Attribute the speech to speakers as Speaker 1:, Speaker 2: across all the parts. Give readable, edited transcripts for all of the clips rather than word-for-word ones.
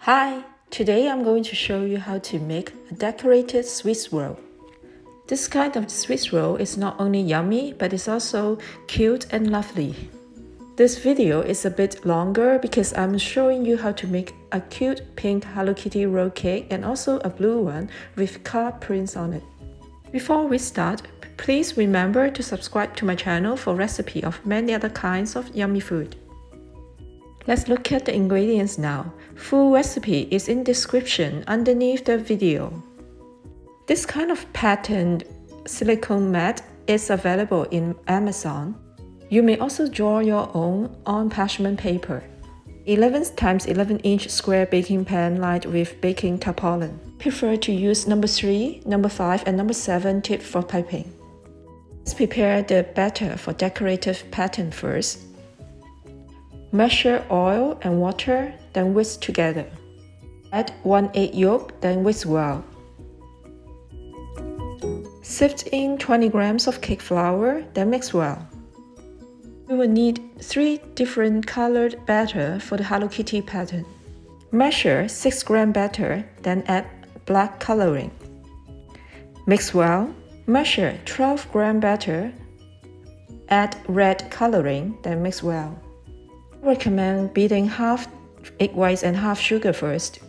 Speaker 1: Hi, today I'm going to show you how to make a decorated Swiss roll. This kind of Swiss roll is not only yummy, but it's also cute and lovely. This video is a bit longer because I'm showing you how to make a cute pink Hello Kitty roll cake and also a blue one with car prints on it. Before we start, please remember to subscribe to my channel for recipe of many other kinds of yummy food. Let's look at the ingredients now. Full recipe is in description underneath the video. This kind of patterned silicone mat is available in Amazon. You may also draw your own on parchment paper. 11 x 11 inch square baking pan lined with baking tarpaulin. Prefer to use number 3, number 5 and number 7 tip for piping. Let's prepare the batter for decorative pattern first. Measure oil and water, then whisk together. Add 1 egg yolk, then whisk well. Sift in 20 grams of cake flour, then mix well. You will need 3 different colored batter for the Hello Kitty pattern. Measure 6 gram batter, then add black coloring. Mix well. Measure 12 gram batter, add red coloring, then mix well. I recommend beating half egg whites and half sugar first.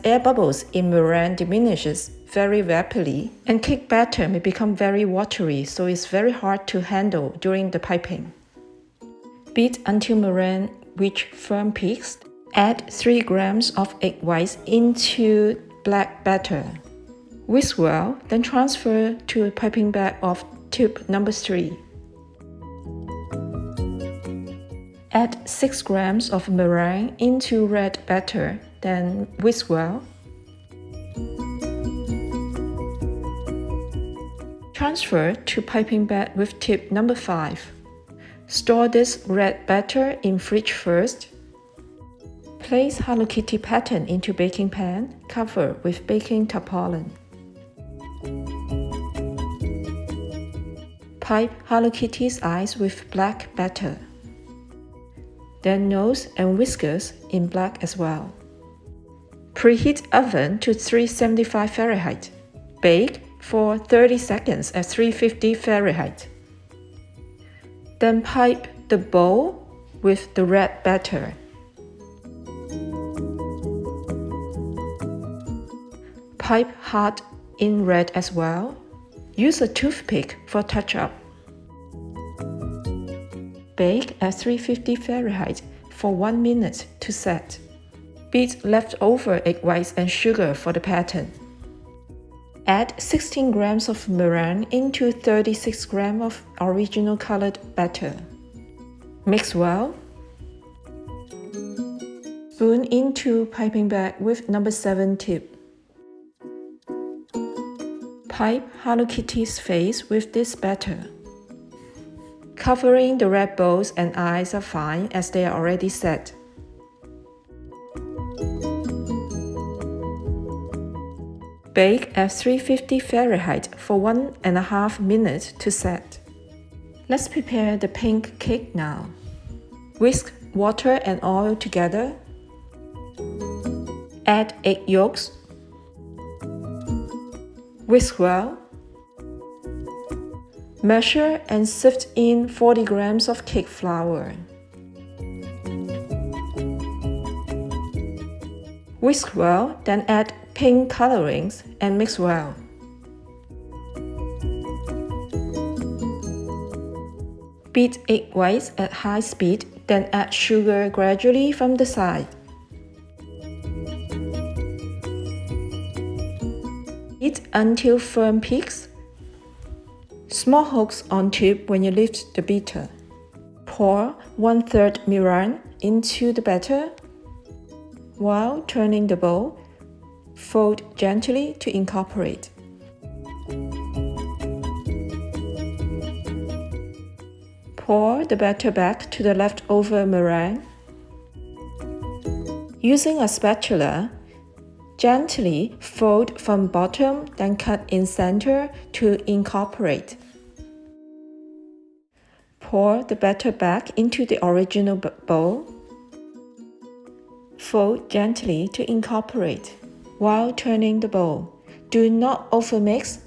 Speaker 1: Air bubbles in meringue diminishes very rapidly, and cake batter may become very watery, so it's very hard to handle during the piping. Beat until meringue reach firm peaks. Add 3 grams of egg whites into black batter. Whisk well, then transfer to a piping bag of tube number 3. Add 6 grams of meringue into red batter, then whisk well. Transfer to piping bag with tip number 5. Store this red batter in fridge first. Place Hello Kitty pattern into baking pan, cover with baking tarpaulin. Pipe Hello Kitty's eyes with black batter. Then nose and whiskers in black as well. Preheat oven to 375 Fahrenheit. Bake for 30 seconds at 350 Fahrenheit. Then pipe the bowl with the red batter. Pipe hard in red as well. Use a toothpick for touch-up. Bake at 350 Fahrenheit for 1 minute to set. Beat leftover egg whites and sugar for the pattern. Add 16 grams of meringue into 36 grams of original colored batter. Mix well. Spoon into piping bag with number 7 tip. Pipe Hello Kitty's face with this batter. Covering the red bowls and eyes are fine as they are already set. Bake at 350 Fahrenheit for 1.5 minutes to set. Let's prepare the pink cake now. Whisk water and oil together. Add egg yolks. Whisk well. Measure and sift in 40 grams of cake flour. Whisk well, then add pink colorings and mix well. Beat egg whites at high speed, then add sugar gradually from the side. Heat until firm peaks. Small hooks on tube when you lift the beater. Pour 1/3 meringue into the batter. While turning the bowl, fold gently to incorporate. Pour the batter back to the leftover meringue. Using a spatula, gently fold from bottom, then cut in center to incorporate. Pour the batter back into the original bowl. Fold gently to incorporate while turning the bowl. Do not overmix.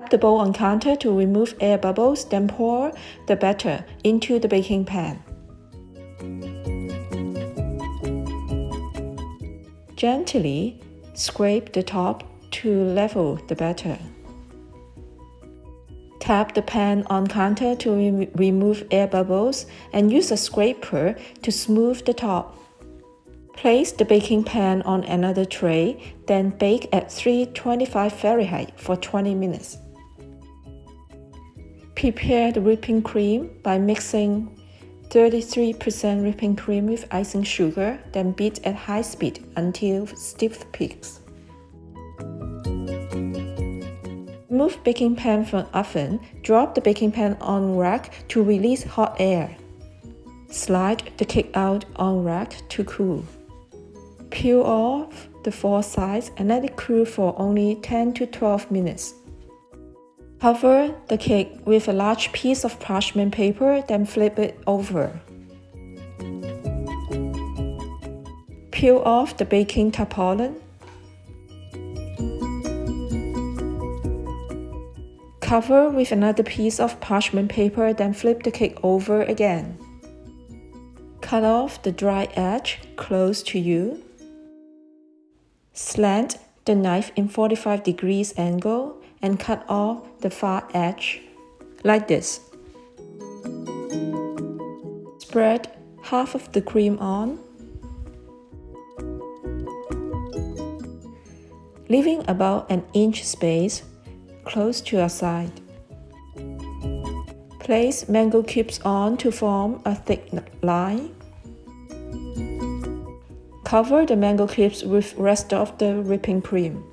Speaker 1: Tap the bowl on counter to remove air bubbles, then pour the batter into the baking pan. Gently scrape the top to level the batter. Tap the pan on counter to remove air bubbles and use a scraper to smooth the top. Place the baking pan on another tray, then bake at 325 Fahrenheit for 20 minutes. Prepare the whipping cream by mixing 33% whipping cream with icing sugar, then beat at high speed until stiff peaks. Remove baking pan from oven. Drop the baking pan on rack to release hot air. Slide the cake out on rack to cool. Peel off the four sides and let it cool for only 10 to 12 minutes. Cover the cake with a large piece of parchment paper, then flip it over. Peel off the baking tarpaulin. Cover with another piece of parchment paper, then flip the cake over again. Cut off the dry edge close to you. Slant the knife in 45 degrees angle and cut off the far edge, like this. Spread half of the cream on, leaving about an inch space close to your side. Place mango cubes on to form a thick line. Cover the mango cubes with rest of the whipping cream.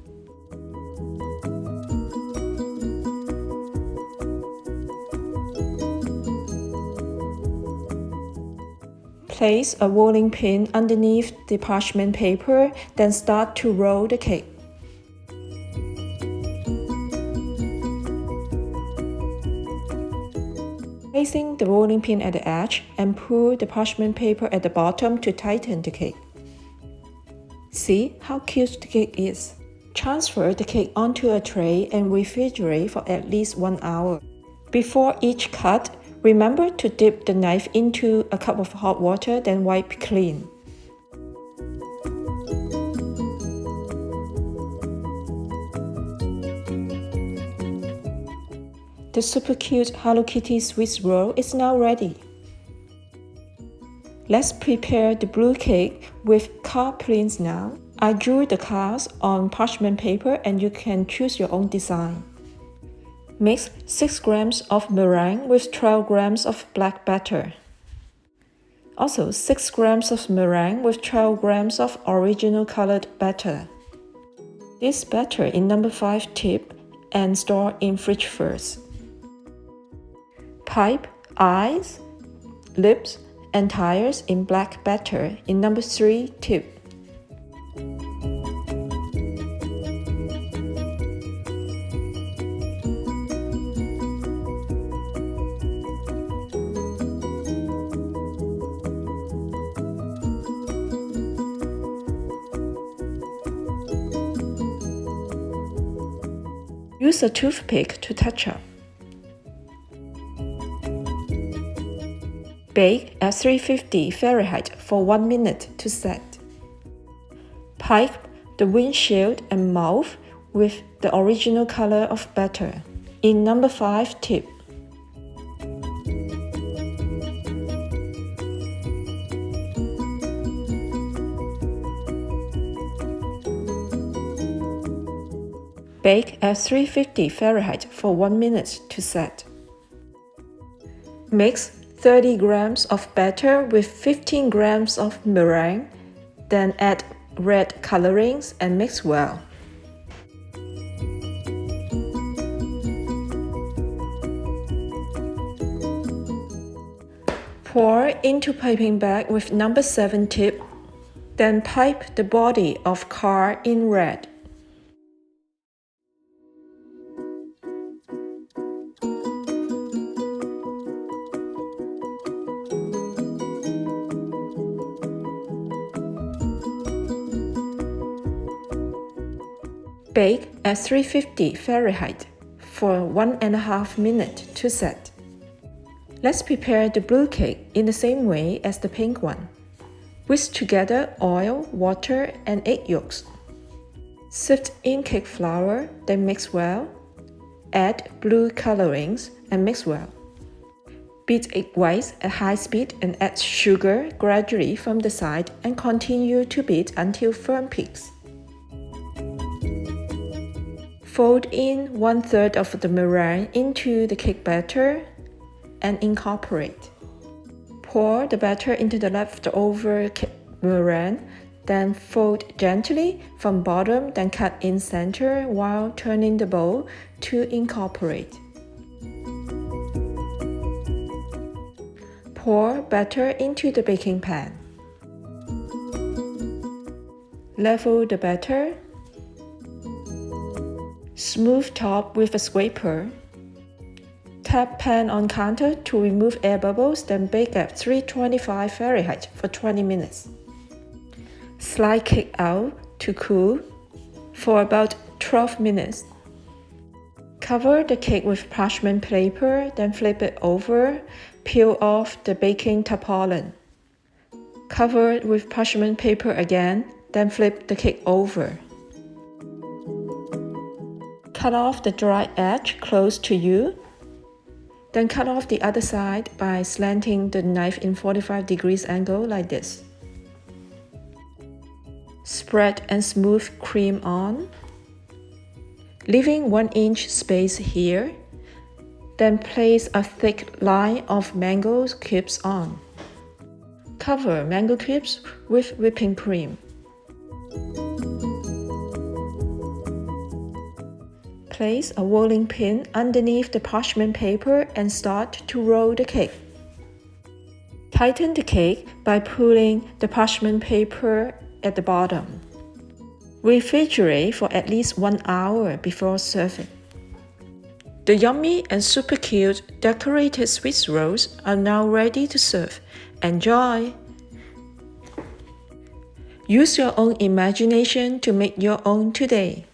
Speaker 1: Place a rolling pin underneath the parchment paper, then start to roll the cake. Placing the rolling pin at the edge and pull the parchment paper at the bottom to tighten the cake. See how cute the cake is. Transfer the cake onto a tray and refrigerate for at least 1 hour. Before each cut, remember to dip the knife into a cup of hot water, then wipe clean. The super cute Hello Kitty Swiss roll is now ready. Let's prepare the blue cake with tarpaulins now. I drew the cards on parchment paper and you can choose your own design. Mix 6 grams of meringue with 12 grams of black batter. Also 6 grams of meringue with 12 grams of original colored batter. This batter in number 5 tip and store in fridge first. Pipe, eyes, lips, and tires in black batter in number 3 tip. Use a toothpick to touch up. Bake at 350 Fahrenheit for 1 minute to set. Pipe the windshield and mouth with the original color of batter in number 5 tip. Bake at 350 Fahrenheit for 1 minute to set. Mix 30 grams of batter with 15 grams of meringue, then add red colorings and mix well. Pour into piping bag with number 7 tip, then pipe the body of car in red. Bake at 350 Fahrenheit for 1.5 minutes to set. Let's prepare the blue cake in the same way as the pink one. Whisk together oil, water, and egg yolks. Sift in cake flour, then mix well. Add blue colorings and mix well. Beat egg whites at high speed and add sugar gradually from the side and continue to beat until firm peaks. Fold in 1/3 of the meringue into the cake batter and incorporate. Pour the batter into the leftover meringue, then fold gently from bottom, then cut in center while turning the bowl to incorporate. Pour batter into the baking pan. Level the batter. Smooth top with a scraper. Tap pan on counter to remove air bubbles, then bake at 325 Fahrenheit for 20 minutes. Slide cake out to cool for about 12 minutes. Cover the cake with parchment paper, then flip it over. Peel off the baking tarpaulin. Cover it with parchment paper again, then flip the cake over. Cut off the dry edge close to you. Then cut off the other side by slanting the knife in 45 degrees angle like this. Spread and smooth cream on, leaving 1-inch space here. Then place a thick line of mango cubes on. Cover mango cubes with whipping cream. Place a rolling pin underneath the parchment paper and start to roll the cake. Tighten the cake by pulling the parchment paper at the bottom. Refrigerate for at least 1 hour before serving. The yummy and super cute decorated Swiss rolls are now ready to serve. Enjoy! Use your own imagination to make your own today.